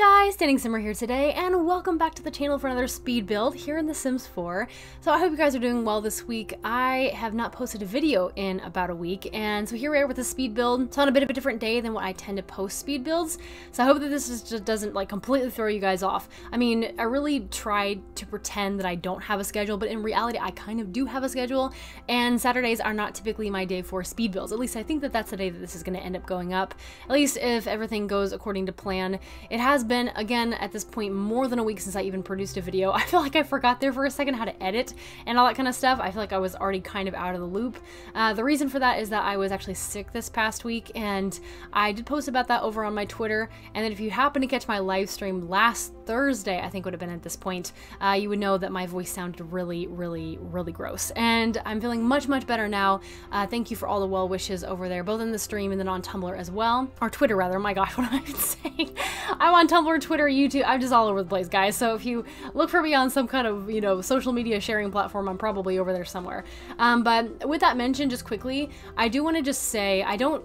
guys, standingsimmer here today, and welcome back to the channel for another speed build here in The Sims 4. So I hope you guys are doing well this week. I have not posted a video in about a week, and so here we are with a speed build. It's on a bit of a different day than what I tend to post speed builds, so I hope that this just doesn't like completely throw you guys off. I mean, I really tried to pretend that I don't have a schedule, but in reality I kind of do have a schedule, and Saturdays are not typically my day for speed builds. At least I think that that's the day that this is going to end up going up, at least if everything goes according to plan. It has been, again, at this point, more than a week since I even produced a video. I feel like I forgot there for a second how to edit and all that kind of stuff. I feel like I was already kind of out of the loop. The reason for that is that I was actually sick this past week, and I did post about that over on my Twitter. And then if you happen to catch my live stream last Thursday, I think would have been at this point, you would know that my voice sounded really gross. And I'm feeling much better now. Thank you for all the well wishes over there, both in the stream and then on Tumblr as well. Or Twitter, rather. Oh my gosh, what am I even saying? I'm on Tumblr, Twitter, YouTube. I'm just all over the place, guys. So if you look for me on some kind of, you know, social media sharing platform, I'm probably over there somewhere. But with that mentioned, just quickly, I do want to just say, I don't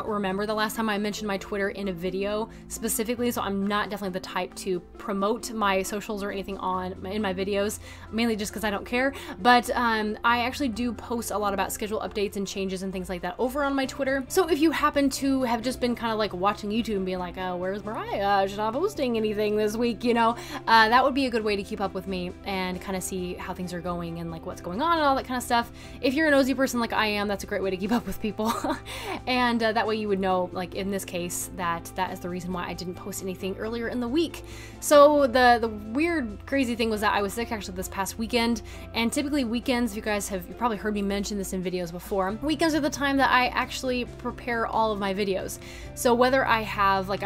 remember the last time I mentioned my Twitter in a video specifically, so I'm not definitely the type to promote my socials or anything in my videos, mainly just because I don't care. But I actually do post a lot about schedule updates and changes and things like that over on my Twitter. So if you happen to have just been kind of like watching YouTube and being like, oh, where's Mariah? She's not posting anything this week, you know, that would be a good way to keep up with me and kind of see how things are going and like what's going on and all that kind of stuff. If you're a nosy person like I am, that's a great way to keep up with people. And that way you would know, like in this case, that is the reason why I didn't post anything earlier in the week. So the weird, crazy thing was that I was sick actually this past weekend, and typically weekends, you've probably heard me mention this in videos before, weekends are the time that I actually prepare all of my videos. So whether I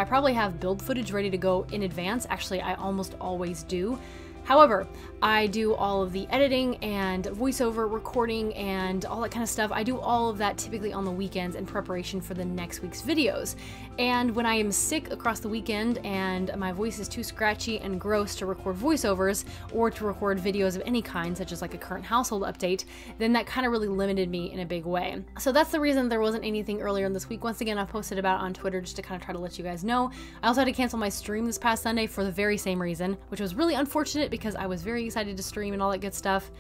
probably have build footage ready to go in advance, actually I almost always do. However, I do all of the editing and voiceover recording and all that kind of stuff. I do all of that typically on the weekends in preparation for the next week's videos. And when I am sick across the weekend and my voice is too scratchy and gross to record voiceovers or to record videos of any kind, such as like a current household update, then that kind of really limited me in a big way. So that's the reason there wasn't anything earlier in this week. Once again, I posted about it on Twitter just to kind of try to let you guys know. I also had to cancel my stream this past Sunday for the very same reason, which was really unfortunate because I was very excited to stream and all that good stuff,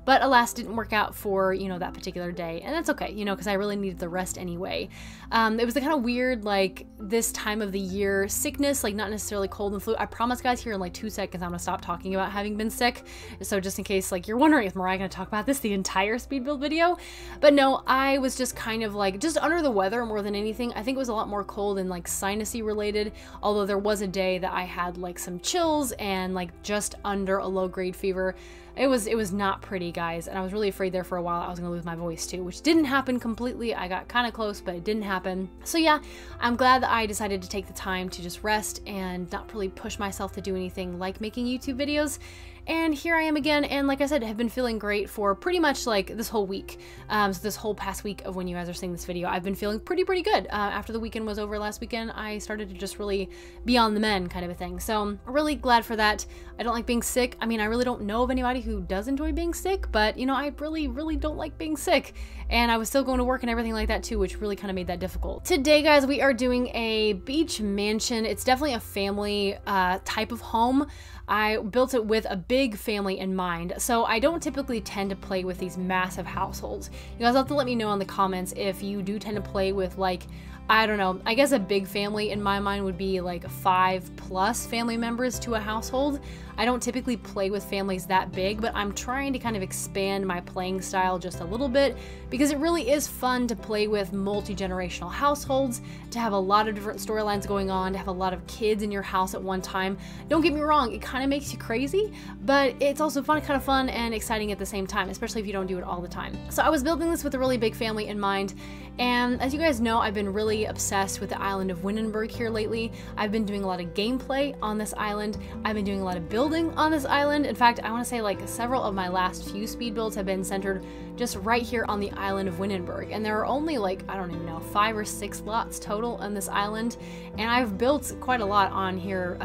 but alas, didn't work out for, you know, that particular day, and that's okay, you know, because I really needed the rest anyway. It was the kind of weird, like, this time of the year sickness, like not necessarily cold and flu. I promise, guys, here in like 2 seconds I'm gonna stop talking about having been sick, so just in case like you're wondering, is Mariah gonna talk about this the entire speed build video? But no, I was just kind of like just under the weather more than anything. I think it was a lot more cold and like sinusy related, although there was a day that I had like some chills and like just under a low-grade fever. It was not pretty, guys, and I was really afraid there for a while I was gonna lose my voice too, which didn't happen completely. I got kind of close, but it didn't happen. So yeah, I'm glad that I decided to take the time to just rest and not really push myself to do anything like making YouTube videos. And here I am again, and like I said, have been feeling great for pretty much like this whole week. So this whole past week of when you guys are seeing this video, I've been feeling pretty good. After the weekend was over last weekend, I started to just really be on the mend kind of a thing. So I'm really glad for that. I don't like being sick. I mean, I really don't know of anybody who does enjoy being sick, but you know, I really don't like being sick. And I was still going to work and everything like that too, which really kind of made that difficult. Today, guys, we are doing a beach mansion. It's definitely a family type of home. I built it with a big family in mind, so I don't typically tend to play with these massive households. You guys have to let me know in the comments if you do tend to play with, like, I don't know, I guess a big family in my mind would be like 5+ family members to a household. I don't typically play with families that big, but I'm trying to kind of expand my playing style just a little bit because it really is fun to play with multi-generational households, to have a lot of different storylines going on, to have a lot of kids in your house at one time. Don't get me wrong, it kind of makes you crazy, but it's also kind of fun and exciting at the same time, especially if you don't do it all the time. So I was building this with a really big family in mind, and as you guys know, I've been really obsessed with the island of Windenburg here lately. I've been doing a lot of gameplay on this island. I've been doing a lot of building on this island. In fact, I want to say like several of my last few speed builds have been centered just right here on the island of Windenburg. And there are only like, I don't even know, 5 or 6 lots total on this island. And I've built quite a lot on here,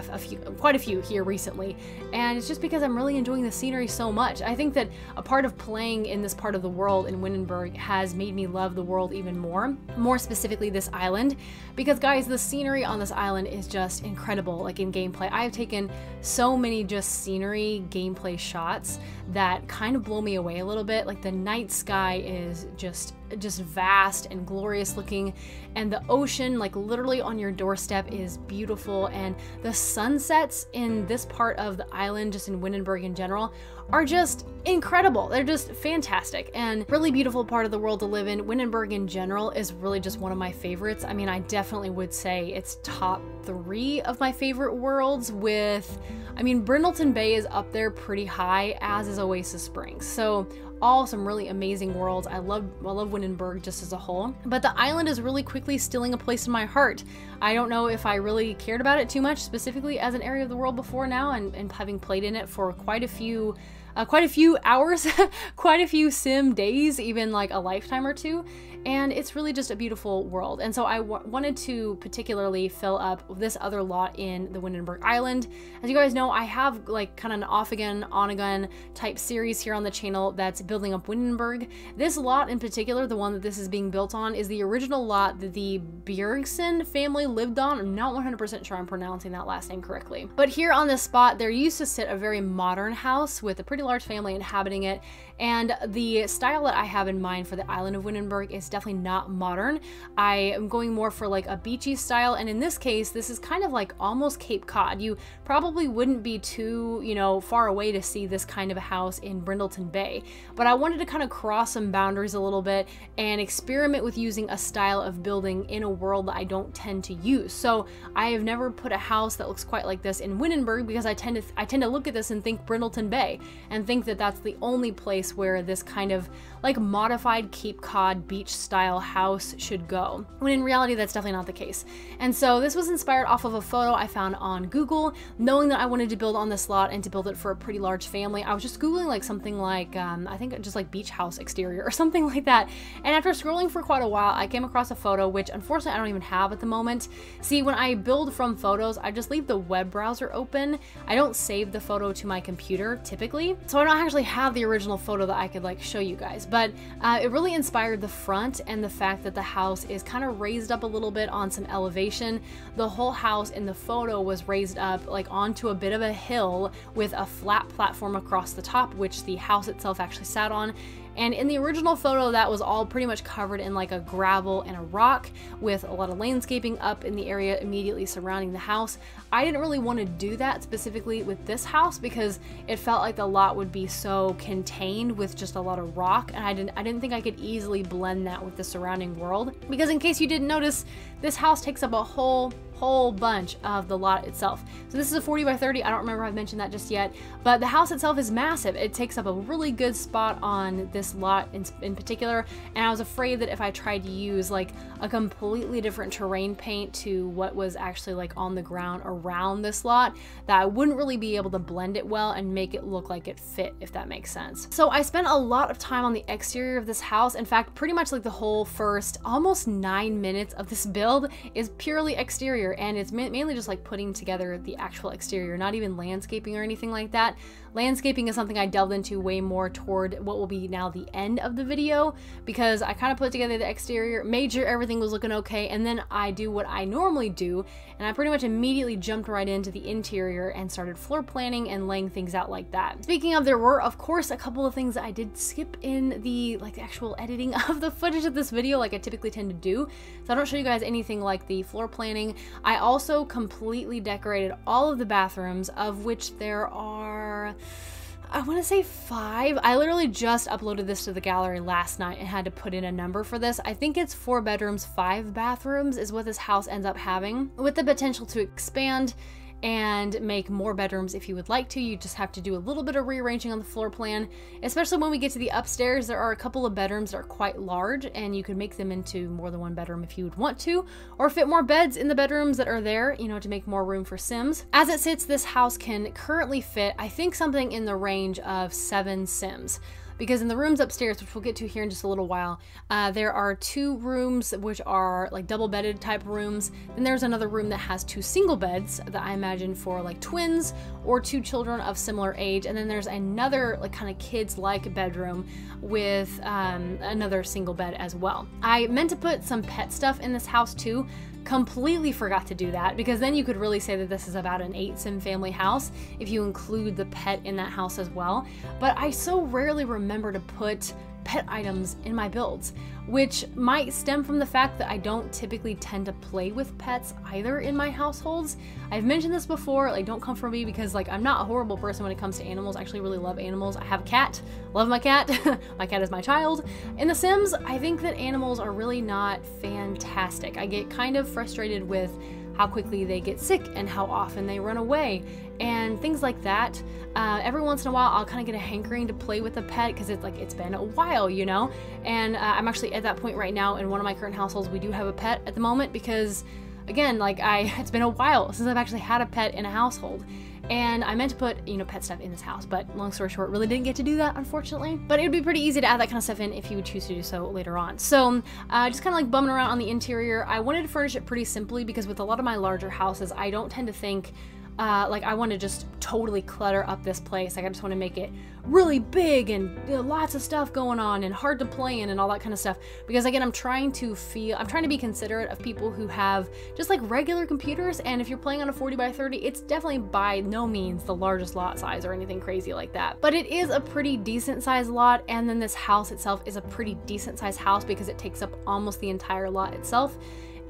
quite a few here recently. And it's just because I'm really enjoying the scenery so much. I think that a part of playing in this part of the world in Windenburg has made me love the world even more specifically this island, because guys, the scenery on this island is just incredible. Like in gameplay, I have taken so many just scenery gameplay shots that kind of blow me away a little bit. Like the night sky is just vast and glorious looking, and the ocean, like literally on your doorstep, is beautiful, and the sunsets in this part of the island, just in Windenburg in general, are just incredible. They're just fantastic and really beautiful part of the world to live in. Windenburg in general is really just one of my favorites. I mean, I definitely would say it's top 3 of my favorite worlds, with, I mean, Brindleton Bay is up there pretty high, as is Oasis Springs. So all some really amazing worlds. I love Windenburg just as a whole, but the island is really quickly stealing a place in my heart. I don't know if I really cared about it too much, specifically as an area of the world before now, and having played in it for quite a few hours, quite a few sim days, even like a lifetime or two. And it's really just a beautiful world. And so I wanted to particularly fill up this other lot in the Windenburg Island. As you guys know, I have like kind of an off again, on again type series here on the channel that's building up Windenburg. This lot in particular, the one that this is being built on, is the original lot that the Bjergsen family lived on. I'm not 100% sure I'm pronouncing that last name correctly. But here on this spot, there used to sit a very modern house with a pretty large family inhabiting it. And the style that I have in mind for the island of Windenburg is definitely not modern. I am going more for like a beachy style, and in this case, this is kind of like almost Cape Cod. You probably wouldn't be too, you know, far away to see this kind of a house in Brindleton Bay, but I wanted to kind of cross some boundaries a little bit and experiment with using a style of building in a world that I don't tend to use. So I have never put a house that looks quite like this in Windenburg, because I tend to look at this and think Brindleton Bay and think that that's the only place where this kind of like modified Cape Cod beach style house should go, when in reality that's definitely not the case. And so this was inspired off of a photo I found on Google. Knowing that I wanted to build on this lot and to build it for a pretty large family, I was just Googling like something like I think just like beach house exterior or something like that, and after scrolling for quite a while, I came across a photo, which unfortunately I don't even have at the moment. See, when I build from photos, I just leave the web browser open. I don't save the photo to my computer typically, so I don't actually have the original photo that I could like show you guys. But it really inspired the front, and the fact that the house is kind of raised up a little bit on some elevation. The whole house in the photo was raised up like onto a bit of a hill with a flat platform across the top, which the house itself actually sat on. And in the original photo, that was all pretty much covered in like a gravel and a rock, with a lot of landscaping up in the area immediately surrounding the house. I didn't really want to do that specifically with this house, because it felt like the lot would be so contained with just a lot of rock, and I didn't think I could easily blend that with the surrounding world. Because in case you didn't notice, this house takes up a whole bunch of the lot itself. So this is a 40 by 30. I don't remember if I've mentioned that just yet, but the house itself is massive. It takes up a really good spot on this lot in particular, and I was afraid that if I tried to use like a completely different terrain paint to what was actually like on the ground around this lot, that I wouldn't really be able to blend it well and make it look like it fit, if that makes sense. So I spent a lot of time on the exterior of this house. In fact, pretty much like the whole first almost 9 minutes of this build is purely exterior, and it's mainly just like putting together the actual exterior, not even landscaping or anything like that. Landscaping is something I delved into way more toward what will be now the end of the video, because I kind of put together the exterior, made sure everything was looking okay, and then I do what I normally do, and I pretty much immediately jumped right into the interior and started floor planning and laying things out like that. Speaking of, there were of course a couple of things that I did skip in the like actual editing of the footage of this video, like I typically tend to do, so I don't show you guys anything like the floor planning. I also completely decorated all of the bathrooms, of which there are, I want to say 5. I literally just uploaded this to the gallery last night and had to put in a number for this. I think it's 4 bedrooms, 5 bathrooms is what this house ends up having, with the potential to expand and make more bedrooms if you would like to. You just have to do a little bit of rearranging on the floor plan, especially when we get to the upstairs. There are a couple of bedrooms that are quite large, and you could make them into more than 1 bedroom if you would want to, or fit more beds in the bedrooms that are there, you know, to make more room for Sims. As it sits, this house can currently fit, I think, something in the range of 7 Sims. because in the rooms upstairs, which we'll get to here in just a little while, there are 2 rooms which are like double bedded type rooms. Then there's another room that has 2 single beds that I imagine for like twins or 2 children of similar age. And then there's another like kind of kids-like bedroom with another single bed as well. I meant to put some pet stuff in this house too. Completely forgot to do that, because then you could really say that this is about an 8-sim family house if you include the pet in that house as well. But I so rarely remember to put pet items in my builds, which might stem from the fact that I don't typically tend to play with pets either in my households. I've mentioned this before, like, don't come for me, because like I'm not a horrible person when it comes to animals. I actually really love animals. I have a cat, love my cat. My cat is my child. In The Sims, I think that animals are really not fantastic. I get kind of frustrated with how quickly they get sick and how often they run away and things like that. Every once in a while I'll kind of get a hankering to play with a pet because it's been a while, you know? And I'm actually at that point right now in one of my current households. We do have a pet at the moment because, again, like it's been a while since I've actually had a pet in a household. And I meant to put, you know, pet stuff in this house, but long story short, really didn't get to do that, unfortunately. But it would be pretty easy to add that kind of stuff in if you would choose to do so later on. So just kind of like bumming around on the interior. I wanted to furnish it pretty simply because with a lot of my larger houses, I don't tend to think like I want to just totally clutter up this place. Like I just want to make it really big and, you know, lots of stuff going on and hard to play in and all that kind of stuff. Because again, I'm trying to be considerate of people who have just like regular computers. And if you're playing on a 40 by 30, it's definitely by no means the largest lot size or anything crazy like that. But it is a pretty decent sized lot. And then this house itself is a pretty decent sized house because it takes up almost the entire lot itself.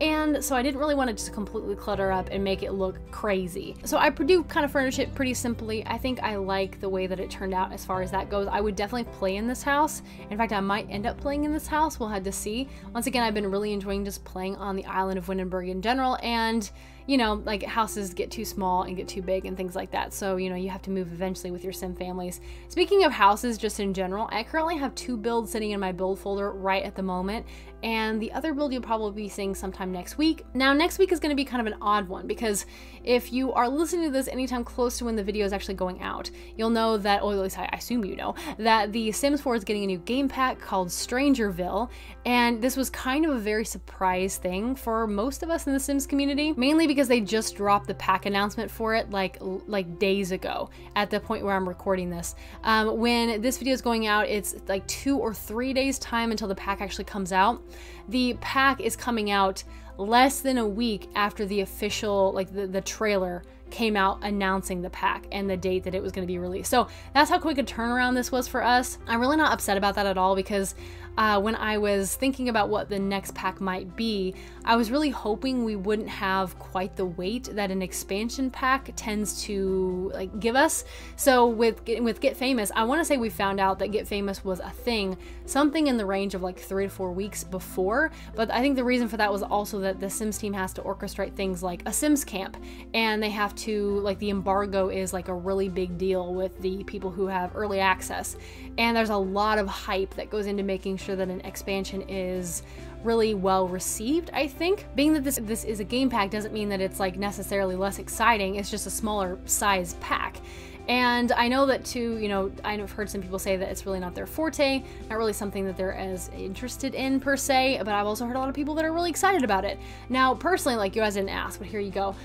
And so I didn't really want to just completely clutter up and make it look crazy. So I do kind of furnish it pretty simply. I think I like the way that it turned out as far as that goes. I would definitely play in this house. In fact, I might end up playing in this house. We'll have to see. Once again, I've been really enjoying just playing on the island of Windenburg in general. And you know, like houses get too small and get too big and things like that. So, you know, you have to move eventually with your sim families. Speaking of houses, just in general, I currently have 2 builds sitting in my build folder right at the moment. And the other build you'll probably be seeing sometime next week. Now, next week is going to be kind of an odd one because if you are listening to this anytime close to when the video is actually going out, you'll know that, or at least I assume you know, that the Sims 4 is getting a new game pack called StrangerVille. And this was kind of a very surprise thing for most of us in the Sims community, mainly because they just dropped the pack announcement for it like days ago at the point where I'm recording this. When this video is going out, it's like 2 or 3 days time until the pack actually comes out. The pack is coming out less than a week after the official, like the trailer came out announcing the pack and the date that it was going to be released. So that's how quick a turnaround this was for us. I'm really not upset about that at all because when I was thinking about what the next pack might be, I was really hoping we wouldn't have quite the wait that an expansion pack tends to like give us. So with Get Famous, I want to say we found out that Get Famous was a thing, something in the range of like 3 to 4 weeks before. But I think the reason for that was also that the Sims team has to orchestrate things like a Sims camp, and they have to, like, the embargo is like a really big deal with the people who have early access. And there's a lot of hype that goes into making sure that an expansion is really well received. I think being that this is a game pack doesn't mean that it's like necessarily less exciting. It's just a smaller size pack. And I know that too, you know, I've heard some people say that it's really not their forte, not really something that they're as interested in per se, but I've also heard a lot of people that are really excited about it. Now, personally, like, you guys didn't ask, but here you go.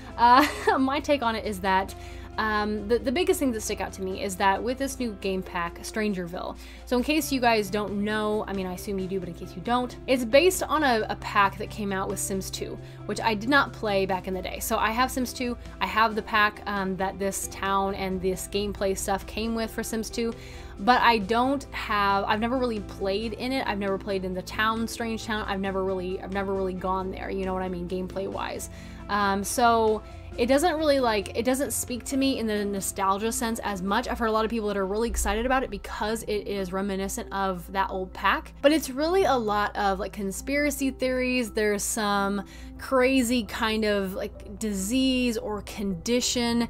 My take on it is that the biggest thing that stick out to me is that with this new game pack, StrangerVille, so in case you guys don't know, I mean, I assume you do, but in case you don't, it's based on a pack that came out with Sims 2, which I did not play back in the day. So I have Sims 2, I have the pack that this town and this gameplay stuff came with for Sims 2, but I've never really played in it. I've never played in the town, Strange Town. I've never really gone there, you know what I mean, gameplay wise. So it doesn't speak to me in the nostalgia sense as much. I've heard a lot of people that are really excited about it because it is reminiscent of that old pack, but it's really a lot of like conspiracy theories. There's some crazy kind of like disease or condition,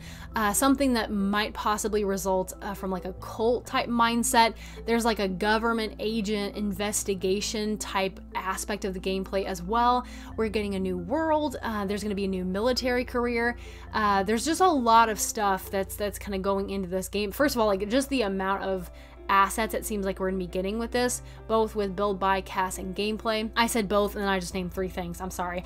something that might possibly result from like a cult type mindset. There's like a government agent investigation type aspect of the gameplay as well. We're getting a new world. There's going to be a new military career. There's just a lot of stuff that's kind of going into this game. First of all, like just the amount of assets it seems like we're gonna be getting with this, both with build, buy, cast, and gameplay. I said both and then I just named 3 things, I'm sorry.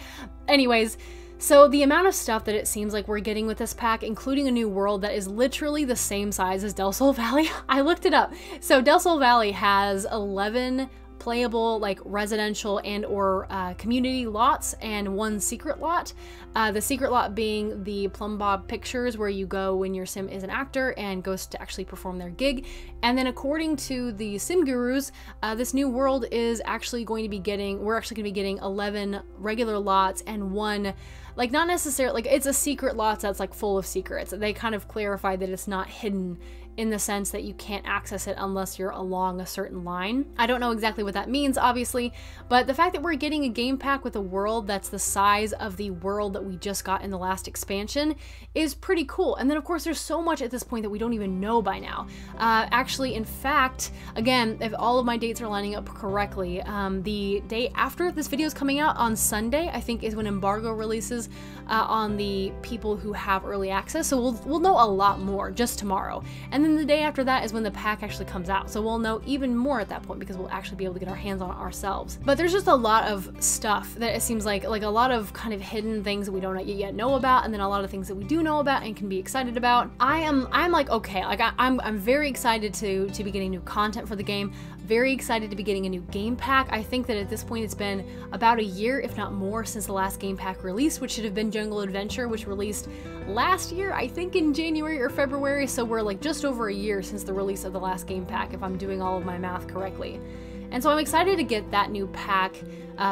Anyways, so the amount of stuff that it seems like we're getting with this pack, including a new world that is literally the same size as Del Sol Valley. I looked it up. So Del Sol Valley has 11 playable like residential and or community lots and 1 secret lot. The secret lot being the Plum Bob Pictures, where you go when your sim is an actor and goes to actually perform their gig. And then according to the sim gurus, this new world is actually going to be getting, we're actually going to be getting 11 regular lots and 1, like not necessarily, like it's a secret lot that's like full of secrets. They kind of clarified that it's not hidden in the sense that you can't access it unless you're along a certain line. I don't know exactly what that means, obviously, but the fact that we're getting a game pack with a world that's the size of the world that we just got in the last expansion is pretty cool. And then of course there's so much at this point that we don't even know by now. Actually, in fact, again, if all of my dates are lining up correctly, the day after this video is coming out on Sunday, I think is when embargo releases on the people who have early access. So we'll know a lot more just tomorrow. And then the day after that is when the pack actually comes out. So we'll know even more at that point because we'll actually be able to get our hands on it ourselves. But there's just a lot of stuff that it seems like a lot of kind of hidden things that we don't yet know about, and then a lot of things that we do know about and can be excited about. I'm like, okay, like I'm very excited to be getting new content for the game. Very excited to be getting a new game pack. I think that at this point it's been about a year, if not more, since the last game pack release, which should have been Jungle Adventure, which released last year, I think in January or February. So we're like just over a year since the release of the last game pack, if I'm doing all of my math correctly. And so I'm excited to get that new pack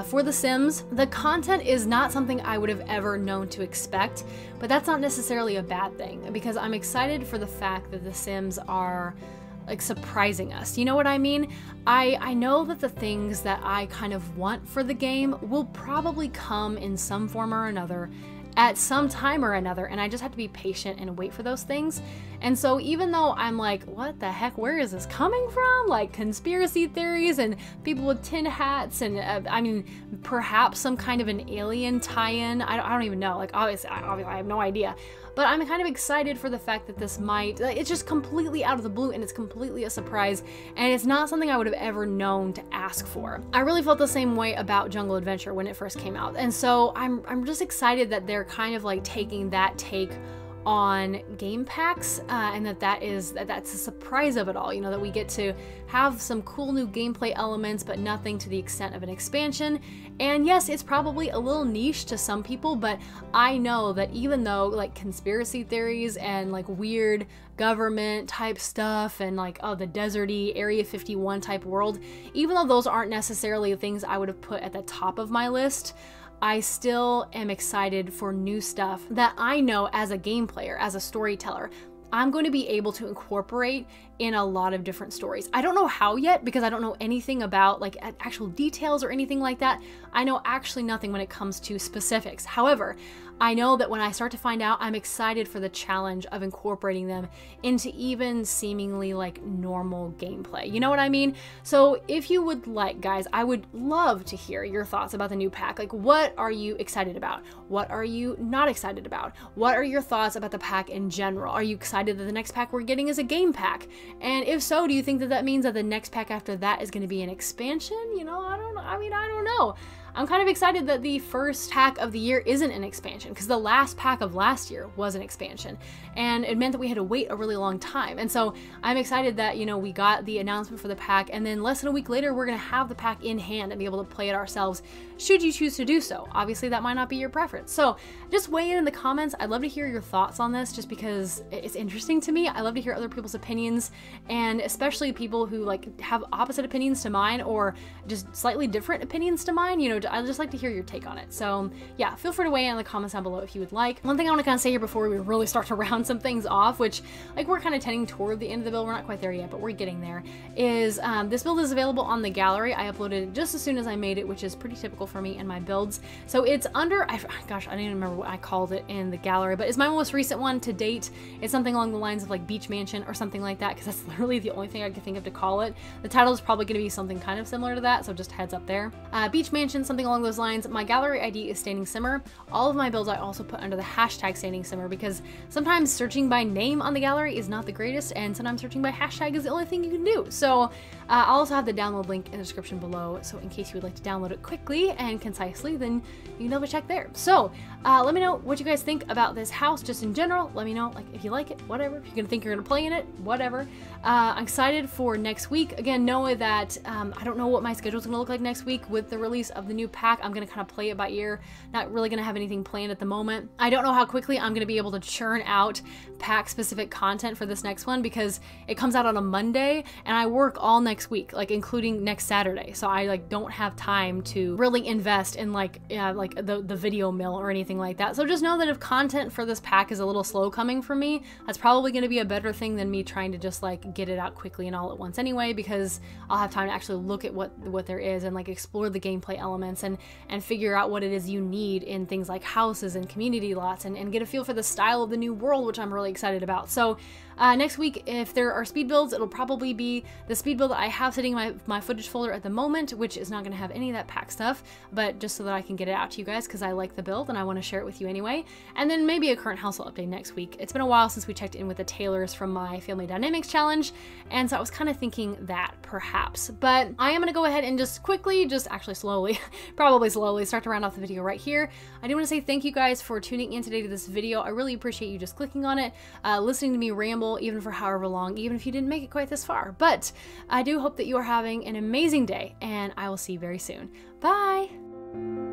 for The Sims. The content is not something I would have ever known to expect, but that's not necessarily a bad thing, because I'm excited for the fact that The Sims are like surprising us. You know what I mean? I know that the things that I kind of want for the game will probably come in some form or another at some time or another, and I just have to be patient and wait for those things. And so even though I'm like, what the heck, where is this coming from? Like conspiracy theories and people with tin hats and I mean, perhaps some kind of an alien tie-in. I don't even know. Like obviously I have no idea. But I'm kind of excited for the fact that this might, it's just completely out of the blue and it's completely a surprise, and it's not something I would have ever known to ask for. I really felt the same way about Jungle Adventure when it first came out, and so I'm just excited that they're kind of like taking that take on game packs, and that's a surprise of it all, you know, that we get to have some cool new gameplay elements, but nothing to the extent of an expansion. And yes, it's probably a little niche to some people, but I know that even though like conspiracy theories and like weird government type stuff and like, oh, the deserty Area 51 type world, even though those aren't necessarily things I would have put at the top of my list, I still am excited for new stuff that I know as a game player, as a storyteller, I'm going to be able to incorporate in a lot of different stories. I don't know how yet because I don't know anything about like actual details or anything like that. I know actually nothing when it comes to specifics. However, I know that when I start to find out, I'm excited for the challenge of incorporating them into even seemingly like normal gameplay. You know what I mean? So if you would like, guys, I would love to hear your thoughts about the new pack. Like, what are you excited about? What are you not excited about? What are your thoughts about the pack in general? Are you excited that the next pack we're getting is a game pack? And if so, do you think that that means that the next pack after that is going to be an expansion? You know, I don't know. I mean, I don't know. I'm kind of excited that the first pack of the year isn't an expansion, because the last pack of last year was an expansion, and it meant that we had to wait a really long time. And so I'm excited that, you know, we got the announcement for the pack, and then less than a week later, we're going to have the pack in hand and be able to play it ourselves, should you choose to do so. Obviously, that might not be your preference. So just weigh in the comments. I'd love to hear your thoughts on this, just because it's interesting to me. I love to hear other people's opinions, and especially people who like have opposite opinions to mine, or just slightly different opinions to mine. You know, I'd just like to hear your take on it. So yeah, feel free to weigh in the comments down below if you would like. One thing I want to kind of say here before we really start to round some things off, which like we're kind of tending toward the end of the build, we're not quite there yet, but we're getting there, is this build is available on the gallery. I uploaded it just as soon as I made it, which is pretty typical for me and my builds. So it's under, gosh, I don't even remember what I called it in the gallery, but it's my most recent one to date. It's something along the lines of like Beach Mansion or something like that, because that's literally the only thing I could think of to call it. The title is probably going to be something kind of similar to that, so just heads up there. Beach mansion, something along those lines. My gallery ID is standingsimmer. All of my builds I also put under the hashtag standingsimmer because sometimes searching by name on the gallery is not the greatest, and sometimes searching by hashtag is the only thing you can do. So I'll also have the download link in the description below, so in case you would like to download it quickly and concisely, then you can double check there. So let me know what you guys think about this house just in general. Let me know, like, if you like it, whatever. If you're gonna think you're gonna play in it, whatever. I'm excited for next week. Again, knowing that I don't know what my schedule is gonna look like next week with the release of the new pack. I'm gonna kind of play it by ear. Not really gonna have anything planned at the moment. I don't know how quickly I'm gonna be able to churn out pack specific content for this next one because it comes out on a Monday and I work all next week, like including next Saturday. So I like don't have time to really invest in like the video mill or anything like that. So just know that if content for this pack is a little slow coming from me, that's probably going to be a better thing than me trying to just like get it out quickly and all at once anyway, because I'll have time to actually look at what there is and like explore the gameplay elements and figure out what it is you need in things like houses and community lots and get a feel for the style of the new world, which I'm really excited about. So next week, if there are speed builds, it'll probably be the speed build that I have sitting in my footage folder at the moment, which is not going to have any of that pack stuff, but just so that I can get it out to you guys because I like the build and I want to share it with you anyway. And then maybe a current household update next week. It's been a while since we checked in with the Taylors from my Family Dynamics challenge, and so I was kind of thinking that perhaps. But I am going to go ahead and just quickly, actually slowly, probably slowly, start to round off the video right here. I do want to say thank you guys for tuning in today to this video. I really appreciate you just clicking on it, listening to me ramble, even for however long, even if you didn't make it quite this far. But I do hope that you are having an amazing day, and I will see you very soon. Bye!